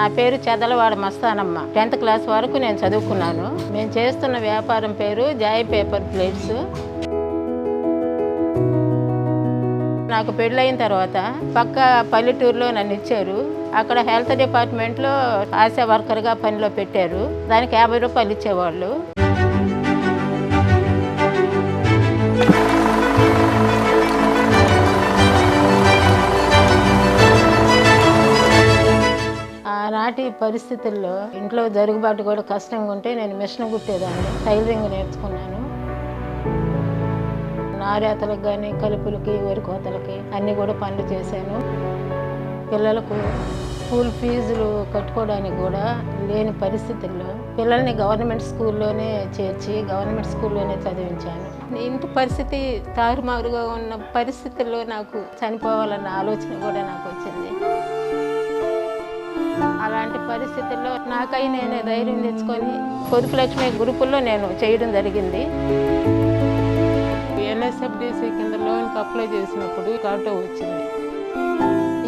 నా పేరు Chedalavada Mastanamma. 10th class వరకు నేను చదువుకున్నాను. మేము చేస్తున్న వ్యాపారం పేరు జాయ్ పేపర్ ప్లేట్స్. నాకు పెళ్ళయిన తర్వాత పక్క పల్లెటూరులో నన్ను ఇచ్చారు. అక్కడ హెల్త్ డిపార్ట్మెంట్లో ఆశా వర్కర్గా పనిలో పెట్టారు. దానికి 50 రూపాయలు ఇచ్చేవాళ్ళు. ఆనాటి పరిస్థితుల్లో ఇంట్లో జరుగుబాటు కూడా కష్టంగా ఉంటే నేను మిషన్ కుట్టేదాన్ని. టైలరింగ్ నేర్చుకున్నాను. నారేతలకు కానీ కలుపులకి వరి కోతలకి అన్నీ కూడా పనులు చేశాను. పిల్లలకు స్కూల్ ఫీజులు కట్టుకోవడానికి కూడా లేని పరిస్థితుల్లో పిల్లల్ని గవర్నమెంట్ స్కూల్లోనే చేర్చి గవర్నమెంట్ స్కూల్లోనే చదివించాను. ఇంటి పరిస్థితి తారుమారుగా ఉన్న పరిస్థితుల్లో నాకు చనిపోవాలన్న ఆలోచన కూడా నాకు వచ్చింది. అలాంటి పరిస్థితుల్లో నాకై నేనే ధైర్యం తెచ్చుకొని పొదుపు లక్ష్మి గ్రూపుల్లో నేను చేయడం జరిగింది. NSFDC కింద లోన్కి అప్లై చేసినప్పుడు ఆటో వచ్చింది.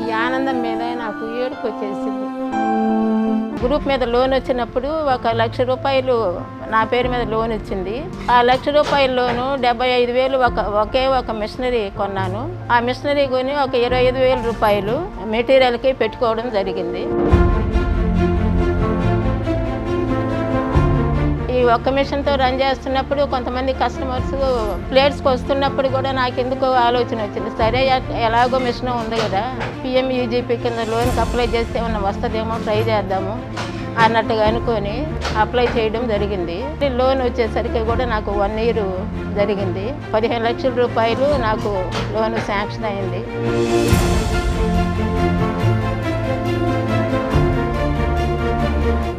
ఈ ఆనందం మీద నాకు ఏడుపు వచ్చేసింది. గ్రూప్ మీద లోన్ వచ్చినప్పుడు 1 లక్ష రూపాయలు నా పేరు మీద లోన్ వచ్చింది. ఆ 1 లక్ష రూపాయల లోను 75,000 ఒకే ఒక మిషనరీ కొన్నాను. ఆ మిషనరీ కొని ఒక 25,000 రూపాయలు మెటీరియల్కి పెట్టుకోవడం జరిగింది. ఈ ఒక్క మిషన్తో రన్ చేస్తున్నప్పుడు కొంతమంది కస్టమర్స్ ప్లేట్స్కి వస్తున్నప్పుడు కూడా నాకు ఎందుకో ఆలోచన వచ్చింది. సరే ఎలాగో మిషన్ ఉంది కదా, PMUGP కింద లోన్కి అప్లై చేస్తే ఏమన్నా వస్తుందేమో ట్రై చేద్దాము అన్నట్టుగా అనుకొని అప్లై చేయడం జరిగింది. లోన్ వచ్చేసరికి కూడా నాకు 1 year జరిగింది. 15 లక్షల రూపాయలు నాకు లోన్ శాంక్షన్ అయింది.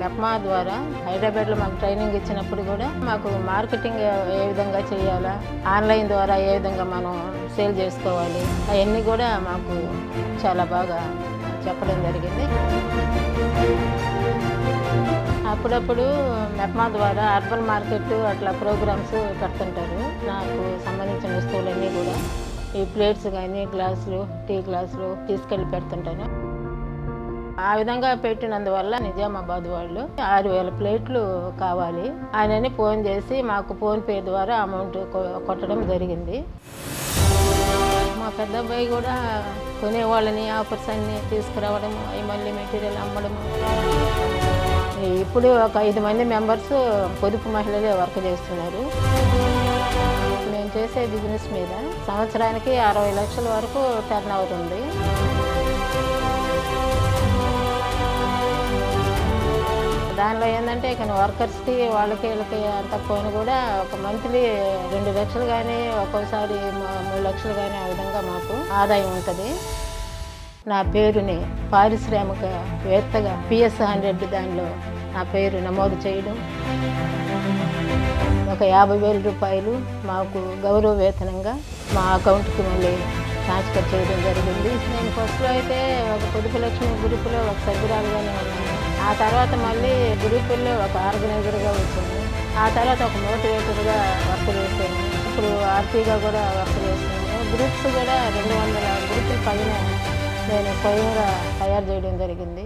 మెప్మా ద్వారా హైదరాబాద్లో మాకు ట్రైనింగ్ ఇచ్చినప్పుడు కూడా మాకు మార్కెటింగ్ ఏ విధంగా చేయాలా, ఆన్లైన్ ద్వారా ఏ విధంగా మనం సేల్ చేసుకోవాలి, అవన్నీ కూడా మాకు చాలా బాగా చెప్పడం జరిగింది. అప్పుడప్పుడు మెప్మా ద్వారా అర్బన్ మార్కెట్ అట్లా ప్రోగ్రామ్స్ పెడుతుంటారు. నాకు సంబంధించిన వస్తువులన్నీ కూడా ఈ ప్లేట్స్ కానీ గ్లాసులు, టీ గ్లాసులు తీసుకెళ్ళి పెడుతుంటాను. ఆ విధంగా పెట్టినందువల్ల నిజామాబాద్ వాళ్ళు 6,000 ప్లేట్లు కావాలి ఆయనని ఫోన్ చేసి మాకు ఫోన్పే ద్వారా అమౌంట్ కొట్టడం జరిగింది. మా పెద్ద అబ్బాయి కూడా కొనేవాళ్ళని ఆఫర్స్ అన్నీ తీసుకురావడము, అవి మళ్ళీ మెటీరియల్ అమ్మడము. ఇప్పుడు ఒక 5 మంది మెంబర్స్ పొదుపు మహిళలే వర్క్ చేస్తున్నారు. మేము చేసే బిజినెస్ మీద సంవత్సరానికి 60 లక్షల వరకు టర్న్ ఓవర్ ఉంది. దానిలో ఏంటంటే ఇక వర్కర్స్కి వాళ్ళకి వీళ్ళకి అంత పోను కూడా ఒక మంత్లీ 2 లక్షలు కానీ ఒక్కోసారి 3 లక్షలు కానీ ఆ విధంగా మాకు ఆదాయం ఉంటుంది. నా పేరుని పారిశ్రామికవేత్తగా PS100 దానిలో నా పేరు నమోదు చేయడం, ఒక 50,000 రూపాయలు మాకు గౌరవ వేతనంగా మా అకౌంట్కి మళ్ళీ ట్రాన్స్ఫర్ చేయడం జరిగింది. నేను ఫస్ట్లో అయితే ఒక పొదుపు లక్ష్మి గ్రూపులో ఒక సభ్యురాలుగానే ఉన్నాను. ఆ తర్వాత మళ్ళీ గ్రూపుల్లో ఒక ఆర్గనైజర్గా వచ్చింది. ఆ తర్వాత ఒక మోటివేటర్గా వర్క్ చేశాను. ఇప్పుడు ఆర్పీగా కూడా వర్క్ చేస్తున్నాను. గ్రూప్స్ కూడా 200 గ్రూపుల పైన నేను స్వయంగా తయారు చేయడం జరిగింది.